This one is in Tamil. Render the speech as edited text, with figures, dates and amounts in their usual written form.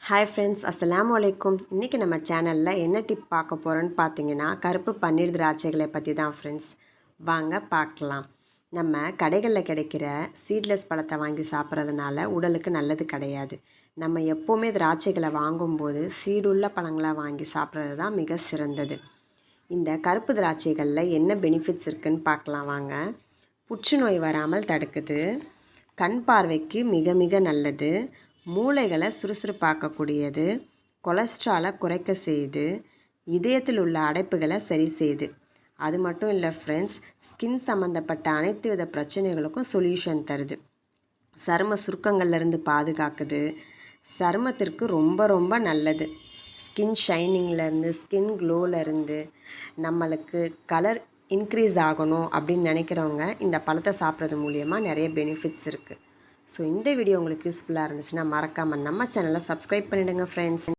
ஹாய் ஃப்ரெண்ட்ஸ், அஸ்ஸலாமு அலைக்கும். இன்றைக்கி நம்ம சேனலில் என்ன டிப் பார்க்க போகிறோன்னு பார்த்தீங்கன்னா, கருப்பு பன்னீர் திராட்சைகளை பற்றி தான் ஃப்ரெண்ட்ஸ். வாங்க பார்க்கலாம். நம்ம கடைகளில் கிடைக்கிற சீட்லெஸ் பழத்தை வாங்கி சாப்பிட்றதுனால உடலுக்கு நல்லது கிடையாது. நம்ம எப்போவுமே திராட்சைகளை வாங்கும்போது சீடுள்ள பழங்களாக வாங்கி சாப்பிட்றது தான் மிக சிறந்தது. இந்த கருப்பு திராட்சைகளில் என்ன பெனிஃபிட்ஸ் இருக்குதுன்னு பார்க்கலாம் வாங்க. புற்றுநோய் வராமல் தடுக்குது, கண் பார்வைக்கு மிக மிக நல்லது, மூளைகளை சுறுசுறுப்பாக்கக்கூடியது, கொலஸ்ட்ராலை குறைக்க செய்யுது, இதயத்தில் உள்ள அடைப்புகளை சரி செய்யுது. அது மட்டும் இல்லை ஃப்ரெண்ட்ஸ், ஸ்கின் சம்மந்தப்பட்ட அனைத்து வித பிரச்சனைகளுக்கும் சொல்யூஷன் தருது. சரும சுருக்கங்கள்லேருந்து பாதுகாக்குது, சருமத்திற்கு ரொம்ப ரொம்ப நல்லது. ஸ்கின் ஷைனிங்லேருந்து, ஸ்கின் க்ளோலேருந்து, நம்மளுக்கு கலர் இன்க்ரீஸ் ஆகணும் அப்படின்னு நினைக்கிறவங்க இந்த பழத்தை சாப்பிட்றது மூலியமாக நிறைய பெனிஃபிட்ஸ் இருக்குது. ஸோ இந்த வீடியோ உங்களுக்கு யூஸ்ஃபுல்லாக இருந்துச்சுன்னா மறக்காமல் நம்ம சேனலை சப்ஸ்கிரைப் பண்ணிவிடுங்க ஃப்ரெண்ட்ஸ்.